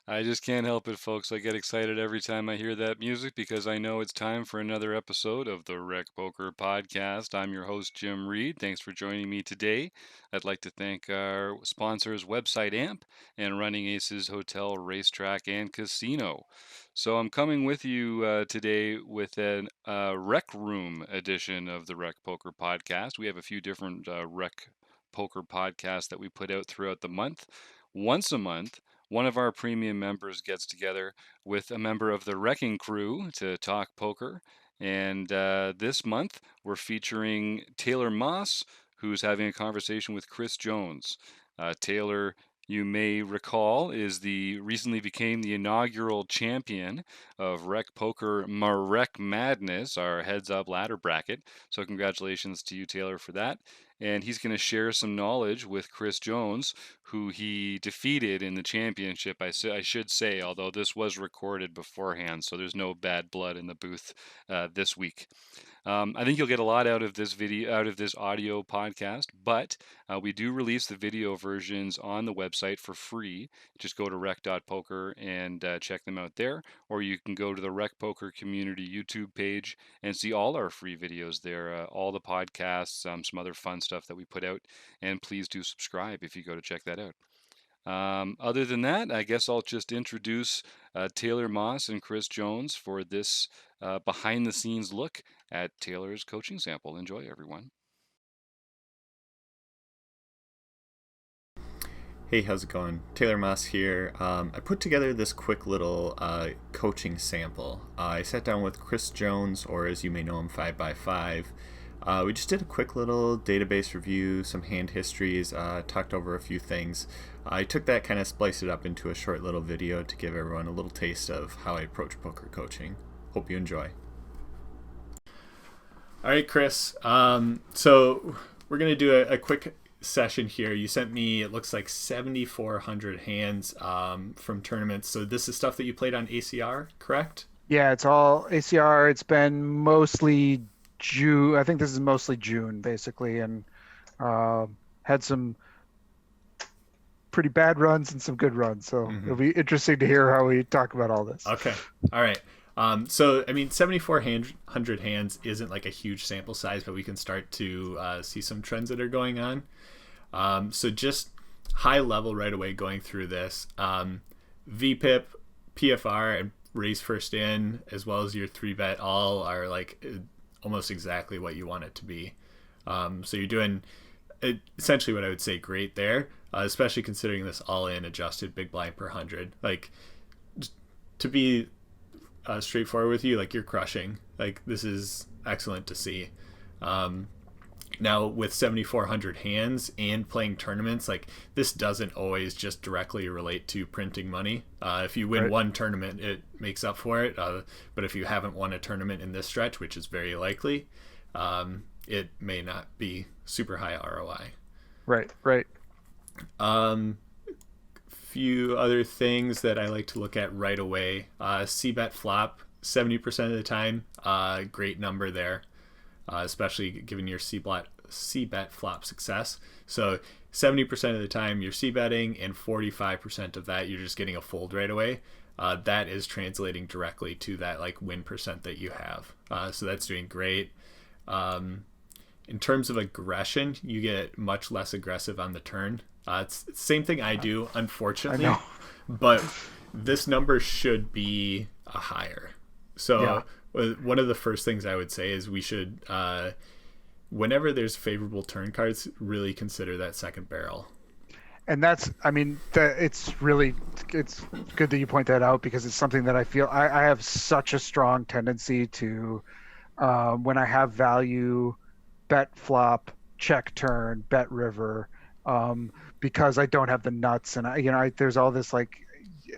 I just can't help it, folks. I get excited every time I hear that music because I know it's time for another episode of the Rec Poker Podcast. I'm your host, Jim Reed. Thanks for joining me today. I'd like to thank our sponsors, Website Amp and Running Aces Hotel, Racetrack, and Casino. So I'm coming with you today with an Rec Room edition of the Rec Poker Podcast. We have a few different Rec Poker podcasts that we put out throughout the month. Once a month, one of our premium members gets together with a member of the Wrecking Crew to talk poker. And this month, we're featuring Taylor Moss, who's having a conversation with Chris Jones. Taylor, you may recall, is the recently became the inaugural champion of Rec Poker Marek Madness, our heads up ladder bracket. So congratulations to you, Taylor, for that. And he's going to share some knowledge with Chris Jones, who he defeated in the championship. I should say, although this was recorded beforehand, so there's no bad blood in the booth this week. I think you'll get a lot out of this video, out of this audio podcast, but we do release the video versions on the website for free. Just go to rec.poker and check them out there, or you can go to the Rec Poker Community YouTube page and see all our free videos there, all the podcasts, some other fun stuff that we put out, and please do subscribe if you go to check that out. Other than that, I guess I'll just introduce Taylor Moss and Chris Jones for this behind the scenes look at Taylor's coaching sample. Enjoy, everyone. Hey, how's it going? Taylor Moss here. I put together this quick little coaching sample. I sat down with Chris Jones, or as you may know him, 5x5. We just did a quick little database review, some hand histories, talked over a few things. I took that, kind of spliced it up into a short little video to give everyone a little taste of how I approach poker coaching. Hope you enjoy. All right, Chris. So we're going to do a quick session here. You sent me, it looks like 7,400 hands from tournaments. So this is stuff that you played on ACR, correct? Yeah, it's all ACR. It's been mostly June. I think this is mostly June, basically, and had some pretty bad runs and some good runs. So it'll be interesting to hear how we talk about all this. Okay. All right. So, I mean, 7,400 hands isn't like a huge sample size, but we can start to see some trends that are going on. So just high level right away going through this. VPIP, PFR, and raise first in, as well as your 3-bet all are like almost exactly what you want it to be. So you're doing essentially what I would say great there, especially considering this all-in adjusted big blind per 100. Like, to be straightforward with you, like, you're crushing. Like, this is excellent to see. Now with 7,400 hands and playing tournaments, like, this doesn't always just directly relate to printing money. If you win one tournament, it makes up for it. But if you haven't won a tournament in this stretch, which is very likely, it may not be super high ROI. Right. Few other things that I like to look at right away. C-bet flop, 70% of the time. Great number there. Especially given your C-bet flop success. So 70% of the time you're C-betting, and 45% of that you're just getting a fold right away. That is translating directly to that like win percent that you have. So that's doing great. In terms of aggression, you get much less aggressive on the turn. It's the same thing I do, unfortunately. I know. But this number should be higher. So one of the first things I would say is we should, whenever there's favorable turn cards, really consider that second barrel. And that's, I mean, it's good that you point that out, because it's something that I feel I have such a strong tendency to, when I have value, bet flop, check turn, bet river, because I don't have the nuts, and there's all this, like,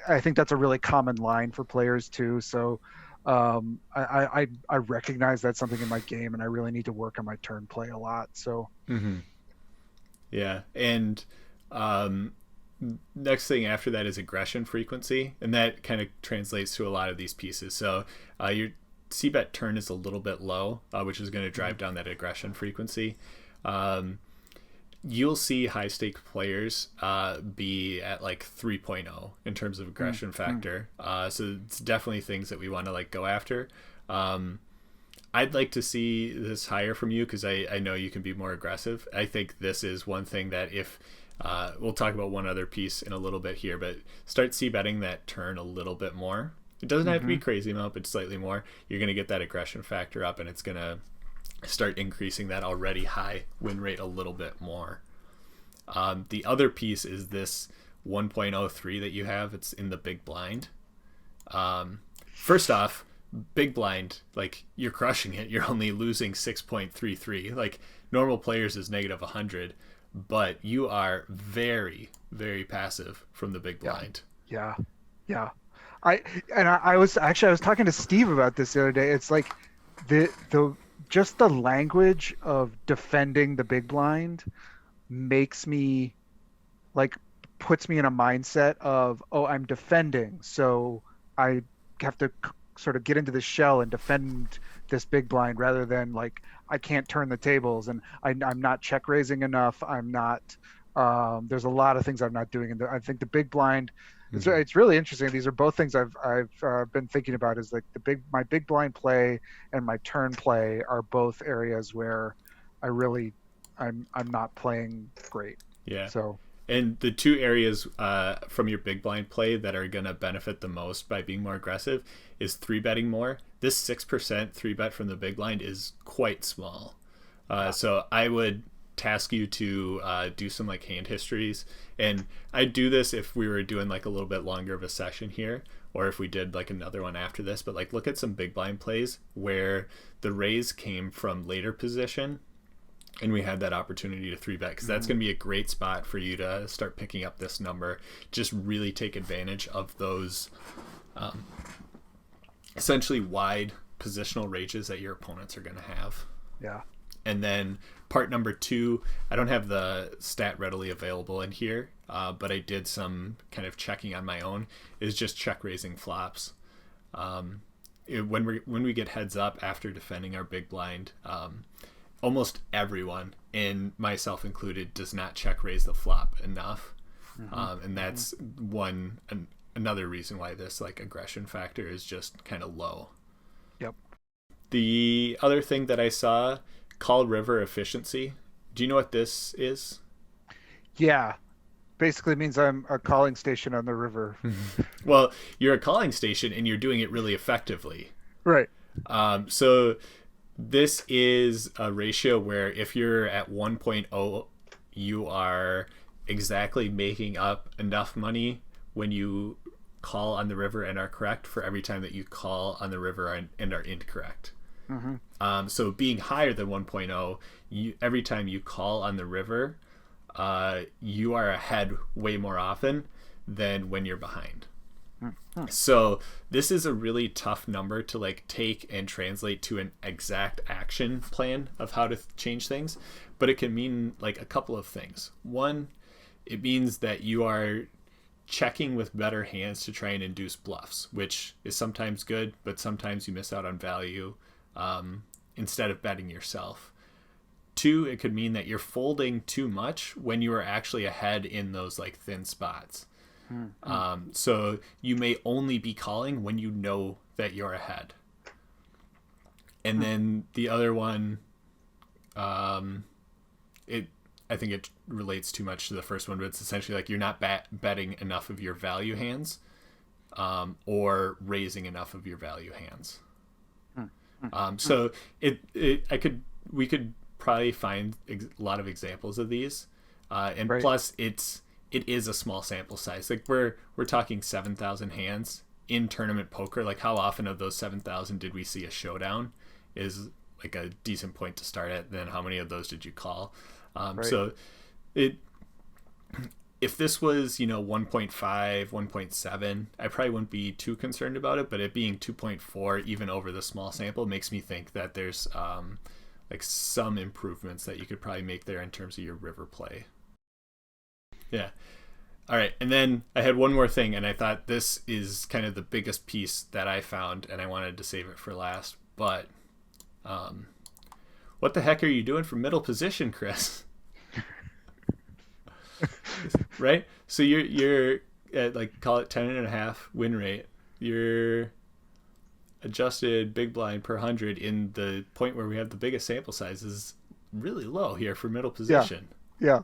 I think that's a really common line for players too. So I recognize that's something in my game, and I really need to work on my turn play a lot. So yeah, and next thing after that is aggression frequency, and that kind of translates to a lot of these pieces. So your C-bet turn is a little bit low, which is going to drive down that aggression frequency. you'll see high stake players be at like 3.0 in terms of aggression factor. So it's definitely things that we want to like go after. I'd like to see this higher from you because I know you can be more aggressive. I think this is one thing that if we'll talk about one other piece in a little bit here, but start c-betting that turn a little bit more. It doesn't have to be crazy amount, but slightly more. You're going to get that aggression factor up, and it's going to start increasing that already high win rate a little bit more. The other piece is this 1.03 that you have. It's in the big blind. First off, big blind, like you're crushing it. You're only losing 6.33. Like normal players is negative 100, but you are very, very passive from the big blind. Yeah. I was talking to Steve about this the other day. It's like the just the language of defending the big blind makes me like puts me in a mindset of, oh, I'm defending, so I have to sort of get into the shell and defend this big blind rather than like I can't turn the tables and I'm not check raising enough. I'm not. There's a lot of things I'm not doing, and I think the big blind. It's really interesting. These are both things I've been thinking about. Is like my big blind play and my turn play are both areas where I'm not playing great. Yeah. So. And the two areas from your big blind play that are going to benefit the most by being more aggressive is 3-betting more. This 6% 3-bet from the big blind is quite small. So I would task you to do some like hand histories. And I'd do this if we were doing like a little bit longer of a session here, or if we did like another one after this. But like look at some big blind plays where the raise came from later position and we had that opportunity to 3-bet, because that's going to be a great spot for you to start picking up this number. Just really take advantage of those essentially wide positional ranges that your opponents are going to have. Yeah. And then part number 2, I don't have the stat readily available in here, but I did some kind of checking on my own, is just check raising flops. When we get heads up after defending our big blind, almost everyone, and myself included, does not check raise the flop enough. And that's another reason why this like aggression factor is just kind of low. Yep. The other thing that I saw, call river efficiency. Do you know what this is? Yeah. Basically means I'm a calling station on the river. Well, you're a calling station and you're doing it really effectively. Right. So this is a ratio where if you're at 1.0, you are exactly making up enough money when you call on the river and are correct for every time that you call on the river and are incorrect. So being higher than 1.0, every time you call on the river, you are ahead way more often than when you're behind. So this is a really tough number to like take and translate to an exact action plan of how to change things, but it can mean like a couple of things. One, it means that you are checking with better hands to try and induce bluffs, which is sometimes good, but sometimes you miss out on value instead of betting yourself. 2, it could mean that you're folding too much when you are actually ahead in those like thin spots. So you may only be calling when you know that you're ahead. And then the other one, I think it relates too much to the first one, but it's essentially like you're not betting enough of your value hands or raising enough of your value hands. So we could probably find a lot of examples of these, and Right. plus it is a small sample size. Like we're talking 7,000 hands in tournament poker. Like how often of those 7,000 did we see a showdown is like a decent point to start at. Then how many of those did you call? Right. So if this was 1.5, 1.7, I probably wouldn't be too concerned about it, but it being 2.4 even over the small sample makes me think that there's like some improvements that you could probably make there in terms of your river play. Yeah. All right. And then I had one more thing, and I thought this is kind of the biggest piece that I found, and I wanted to save it for last. But what the heck are you doing from middle position, Chris? right? So you're at like call it 10.5 win rate. Your adjusted big blind per 100 in the point where we have the biggest sample size is really low here for middle Yeah, position. yeah.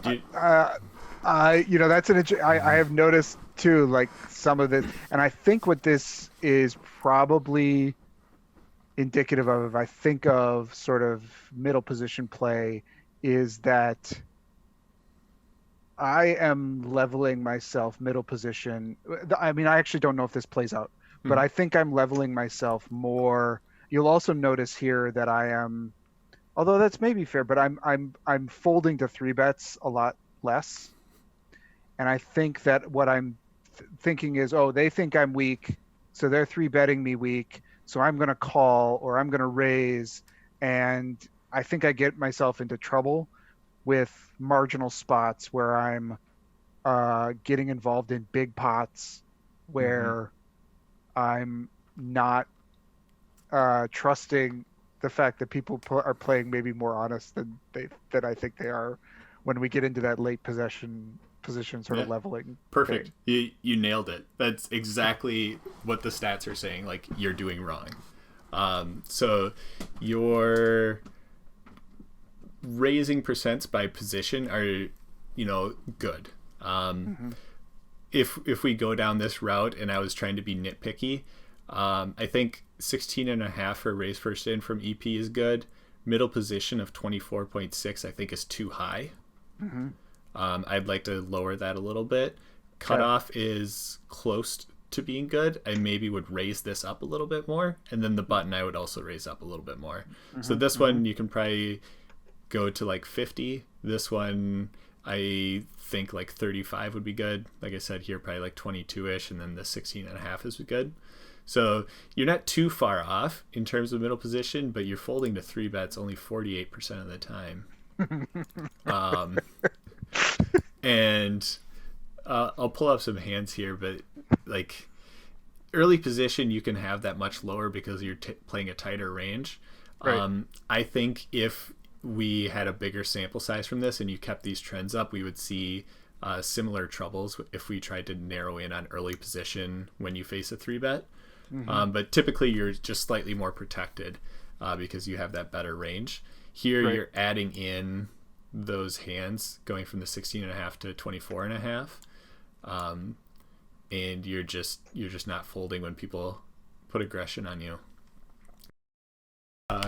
Do you, That's I have noticed too, like some of this, and I think what this is probably indicative of, if I think of sort of middle position play, is that I am leveling myself middle position. I mean, I actually don't know if this plays out, but Mhm. I think I'm leveling myself more. You'll also notice here that I am, although that's maybe fair, but I'm folding to three bets a lot less. And I think that what I'm thinking is, oh, they think I'm weak, so they're three betting me weak, so I'm going to call or I'm going to raise, and I think I get myself into trouble with marginal spots where I'm getting involved in big pots Mhm. where I'm not trusting the fact that people are playing maybe more honest than I think they are when we get into that late possession position sort Yeah. of leveling Perfect. thing. You nailed it. That's exactly what the stats are saying. Like you're doing wrong. So your raising percents by position are, good. Hmm. If we go down this route, and I was trying to be nitpicky, I think 16.5 for raise first in from EP is good. Middle position of 24.6 I think is too high. Hmm. I'd like to lower that a little bit. Okay. Cutoff is close to being good. I maybe would raise this up a little bit more, and then the button I would also raise up a little bit more. So Hmm. this Hmm. one you can probably go to like 50. This one I think like 35 would be good. Like I said here, probably like 22-ish, and then the 16.5 is good. So you're not too far off in terms of middle position, but you're folding to three bets only 48% of the time. Um, and I'll pull up some hands here, but like early position, you can have that much lower because you're playing a tighter range. Right. I think if we had a bigger sample size from this and you kept these trends up, we would see similar troubles if we tried to narrow in on early position when you face a three bet. Hmm. But typically, you're just slightly more protected because you have that better range. Here, Right. you're adding in those hands going from the 16.5 to 24.5, and you're just not folding when people put aggression on you.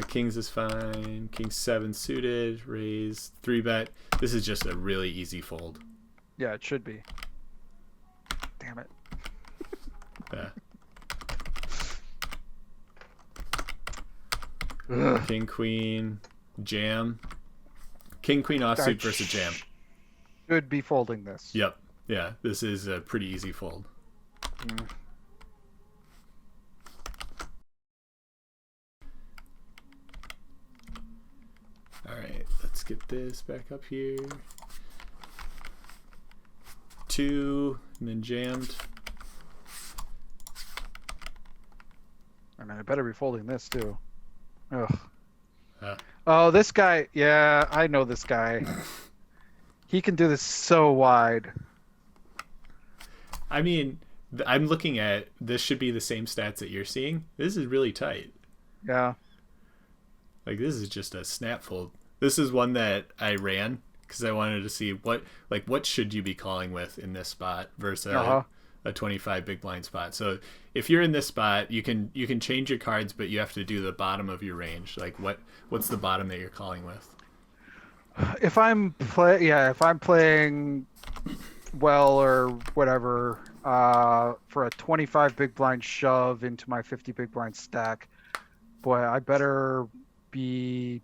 Kings is fine. King 7 suited, raise, 3 bet. This is just a really easy fold. Yeah, it should be. Damn it. Yeah. Ugh. King Queen, jam. King Queen I offsuit versus jam. should be folding this. Yep. Yeah, this is a pretty easy fold. Mm. All right, let's get this back up here. 2, and then jammed. I mean, I better be folding this too. Ugh. Uh, Oh, this guy. Yeah, I know this guy. He can do this so wide. I mean, I'm looking at this should be the same stats that you're seeing. This is really tight. Yeah. Like this is just a snap fold. This is one that I ran because I wanted to see what should you be calling with in this spot versus Uh-huh. a 25 big blind spot. So if you're in this spot, you can change your cards, but you have to do the bottom of your range. Like what's the bottom that you're calling with? If I'm playing well or whatever, for a 25 big blind shove into my 50 big blind stack, boy, I better be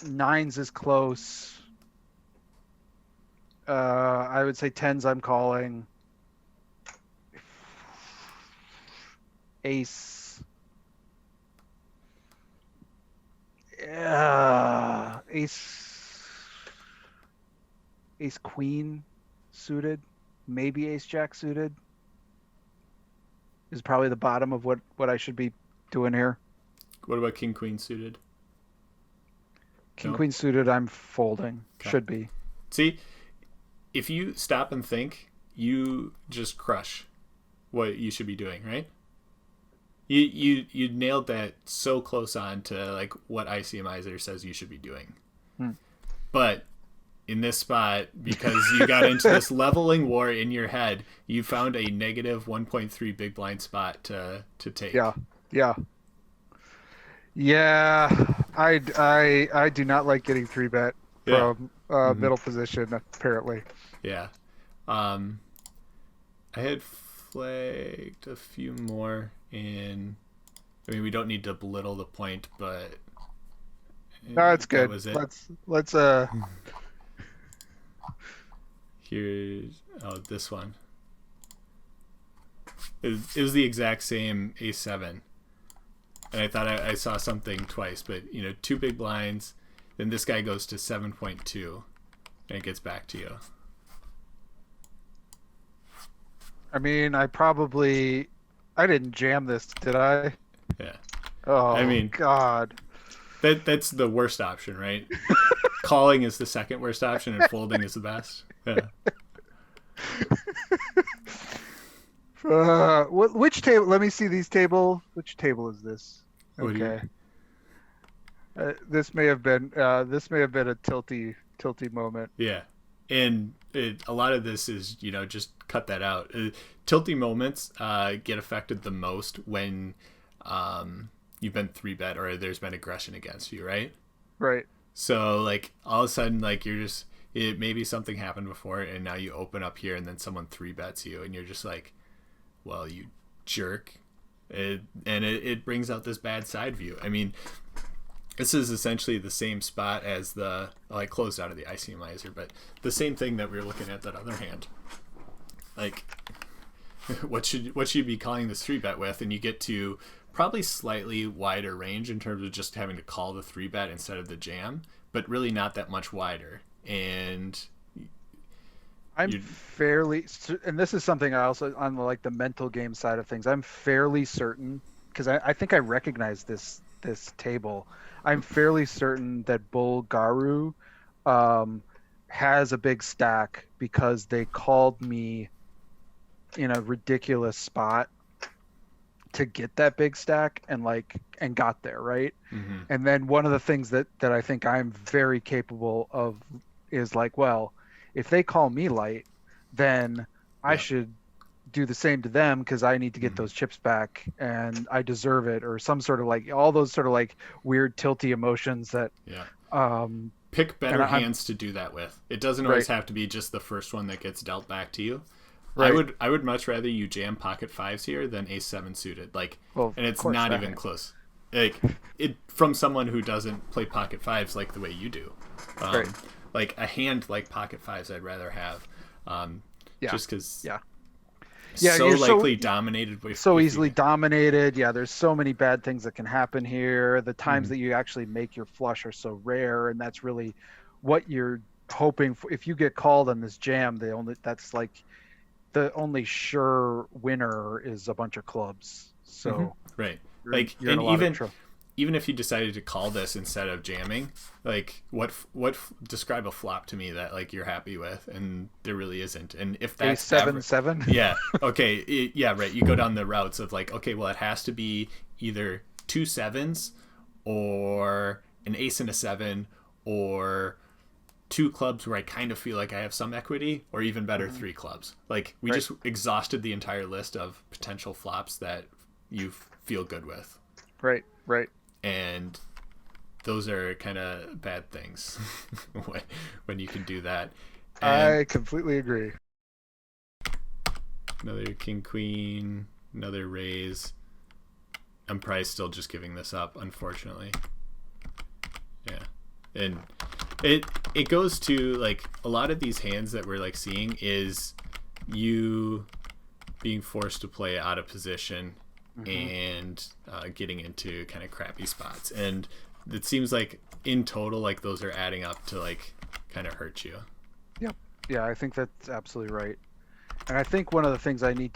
nines is close. I would say tens I'm calling. Ace. Yeah, ace queen suited, maybe ace jack suited is probably the bottom of what I should be doing here. What about king queen suited? King No? queen suited I'm folding. Okay. Should be. See, if you stop and think, you just crush what you should be doing, right? You nailed that so close on to like what ICMizer says you should be doing. But in this spot, because you got into this leveling war in your head, you found a negative 1.3 big blind spot to take. Yeah, yeah, yeah. I do not like getting 3-bet from middle position. Apparently. Yeah. I had flagged a few more in. I mean, we don't need to belittle the point, but no, it's good. That was it. Let's Here's this one. It was the exact same A7, and I thought I saw something twice, but 2 big blinds, then this guy goes to 7.2, and it gets back to you. I mean, I didn't jam this, did I? Yeah. Oh, I mean, God. That's the worst option, right? Calling is the second worst option, and folding is the best. Yeah. Which table? Let me see these table. Which table is this? Okay. This may have been a tilty moment. Yeah, and a lot of this is just cut that out. Tilty moments get affected the most when you've been 3-bet or there's been aggression against you, right? Right. So like all of a sudden, like you're just maybe something happened before, and now you open up here, and then someone 3-bets you, and you're just like, well, you jerk. It brings out this bad side view. I mean, this is essentially the same spot as I closed out of the ICMizer, but the same thing that we were looking at that other hand. Like, what should you be calling this 3-bet with? And you get to probably slightly wider range in terms of just having to call the 3-bet instead of the jam, but really not that much wider. And and this is something I also, on the mental game side of things, I'm fairly certain, because I think I recognize this table. I'm fairly certain that Bull Garu has a big stack because they called me in a ridiculous spot to get that big stack and got there, right? Mm-hmm. And then one of the things that I think I'm very capable of is well, if they call me light, then I should do the same to them because I need to get those chips back and I deserve it, or some sort of all those sort of weird tilty emotions that pick better hands to do that with. It doesn't always have to be just the first one that gets dealt back to you. Right. I would much rather you jam pocket 5s here than A7 suited. And it's not even close. From someone who doesn't play pocket 5s like the way you do. Like a hand like pocket 5s I'd rather have. Just because so likely dominated with so easily dominated. Yeah, there's so many bad things that can happen here. The times that you actually make your flush are so rare, and that's really what you're hoping for. If you get called on this jam, the only sure winner is a bunch of clubs. So right, you're in a lot of trouble. Even if you decided to call this instead of jamming, describe a flop to me that you're happy with, and there really isn't. And if that's A7-7, yeah, okay, right. You go down the routes of okay, well, it has to be either 2 7s or an ace and a 7, or 2 clubs where I kind of feel like I have some equity, or even better, 3 clubs. We just exhausted the entire list of potential flops that you feel good with. Right. And those are kind of bad things when you can do that. And I completely agree. Another king queen, another raise. I'm probably still just giving this up, unfortunately. Yeah, and it goes to a lot of these hands that we're seeing is you being forced to play out of position. And getting into kind of crappy spots, and it seems in total those are adding up to kind of hurt you. Yeah, I think that's absolutely right. And I think one of the things I think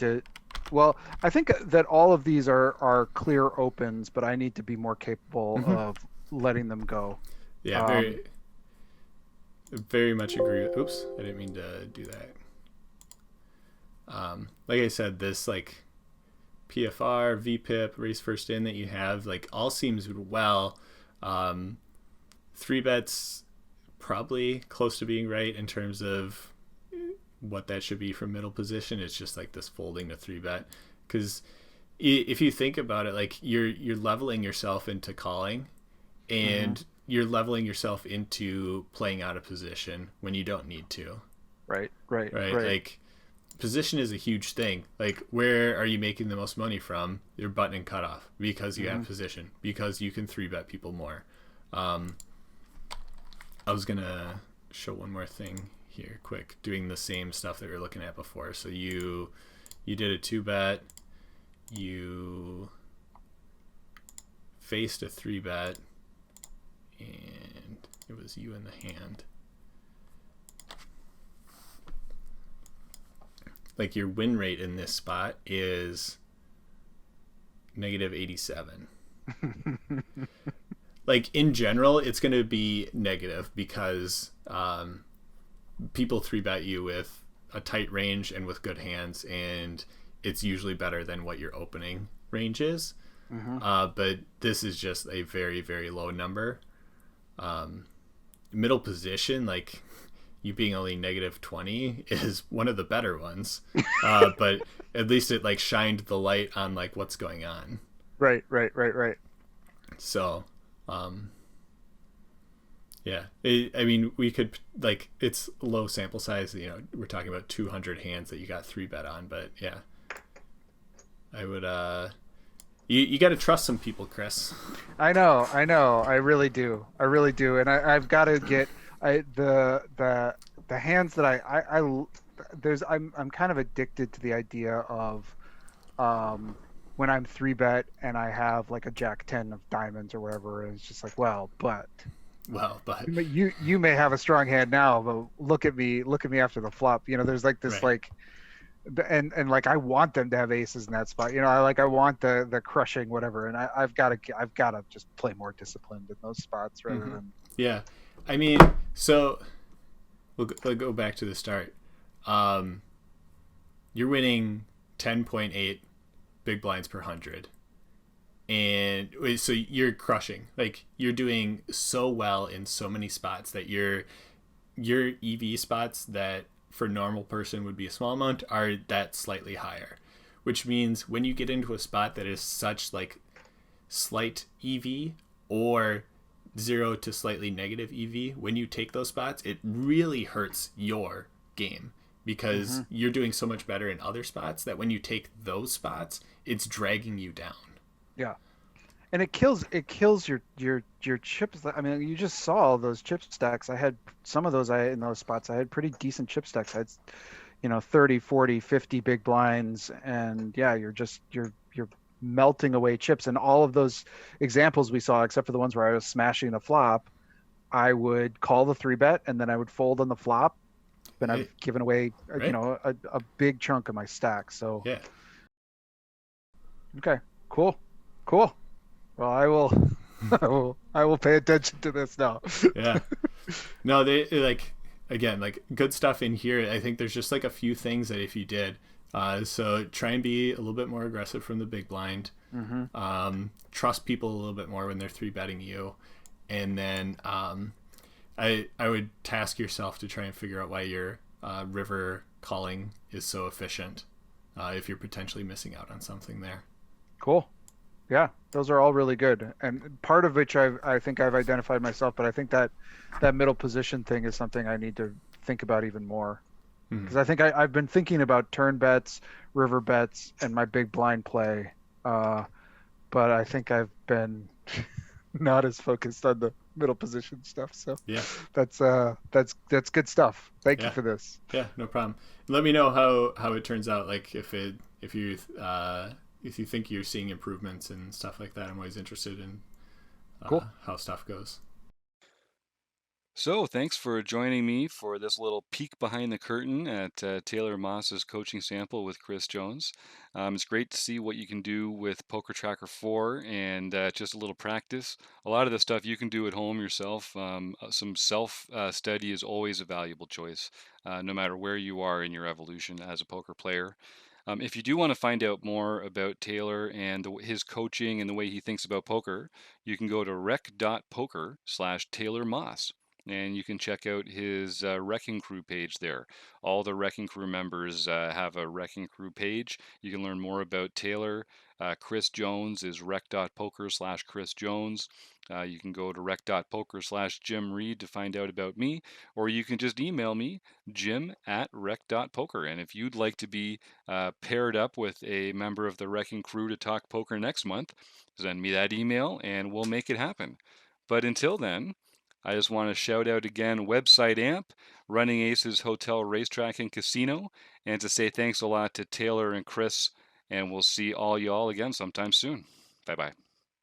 that all of these are clear opens, but I need to be more capable of letting them go. Yeah, very much agree. Oops, I didn't mean to do that. Like I said, this like PFR, VPIP, race first in that you have, like all seems well. Three bets probably close to being right in terms of what that should be for middle position. It's just like this folding to three bet, because if you think about it, like you're leveling yourself into calling, and you're leveling yourself into playing out of position when you don't need to. Right. Like position is a huge thing. Like, where are you making the most money from? Your button and cutoff, because you have position, because you can three bet people more. I was gonna show one more thing here quick, doing the same stuff that we were looking at before. So you did a two bet, you faced a three bet, and it was you in the hand. Like, your win rate in this spot is negative 87. Like, in general, it's going to be negative because people three bet you with a tight range and with good hands, and it's usually better than what your opening range is. But this is just a very, very low number. Middle position, like, you being only negative 20 is one of the better ones. But at least it like shined the light on like what's going on. Right. So, yeah, I mean, we could, like, it's low sample size, you know, we're talking about 200 hands that you got three bet on, but yeah, I would, you got to trust some people, Chris. I know. I really do. And I've got to get the hands that I'm kind of addicted to the idea of when I'm three bet and I have like a jack 10 of diamonds or whatever. It's just like, but you may have a strong hand now, but look at me after the flop. You know, there's like this, right. like, and like I want them to have aces in that spot. You know, I want the crushing whatever, and I've got to just play more disciplined in those spots rather than. Yeah, I mean, so we'll go back to the start. You're winning 10.8 big blinds per 100, and so you're crushing. Like, you're doing so well in so many spots that your EV spots that for normal person would be a small amount are that slightly higher, which means when you get into a spot that is such like slight EV or 0 to slightly negative EV, when you take those spots, it really hurts your game, because you're doing so much better in other spots that when you take those spots, it's dragging you down. Yeah. And it kills your chips. I mean, you just saw all those chip stacks. I had some of those in those spots. I had pretty decent chip stacks. I had 30, 40, 50 big blinds, and yeah, you're melting away chips. And all of those examples we saw, except for the ones where I was smashing the flop, I would call the three bet and then I would fold on the flop, and I've given away a big chunk of my stack. So yeah. Okay, cool. Well, I will pay attention to this now. Yeah. No, they like, again, like, good stuff in here. I think there's just like a few things that if you did, so try and be a little bit more aggressive from the big blind. Trust people a little bit more when they're three betting you, and then I would task yourself to try and figure out why your river calling is so efficient, if you're potentially missing out on something there. Cool. Yeah, those are all really good, and part of which I think I've identified myself, but I think that middle position thing is something I need to think about even more, because I think I've been thinking about turn bets, river bets, and my big blind play, but I think I've been not as focused on the middle position stuff. So yeah, that's good stuff. Thank you for this. Yeah, no problem. Let me know how it turns out. Like, if you think you're seeing improvements and stuff like that. I'm always interested in Cool. how stuff goes. So, thanks for joining me for this little peek behind the curtain at Taylor Moss's coaching sample with Chris Jones. It's great to see what you can do with Poker Tracker 4 and just a little practice. A lot of the stuff you can do at home yourself. Some self study is always a valuable choice, no matter where you are in your evolution as a poker player. If you do want to find out more about Taylor and his coaching and the way he thinks about poker, you can go to rec.poker/Taylor Moss and you can check out his Wrecking Crew page there. All the Wrecking Crew members have a Wrecking Crew page. You can learn more about Taylor. Chris Jones is rec.poker/Chris Jones. You can go to rec.poker/Jim Reed to find out about me, or you can just email me, jim@rec.poker. And if you'd like to be paired up with a member of the Wrecking Crew to talk poker next month, send me that email and we'll make it happen. But until then, I just want to shout out again Website Amp, Running Aces Hotel, Racetrack, and Casino, and to say thanks a lot to Taylor and Chris, and we'll see all y'all again sometime soon. Bye bye.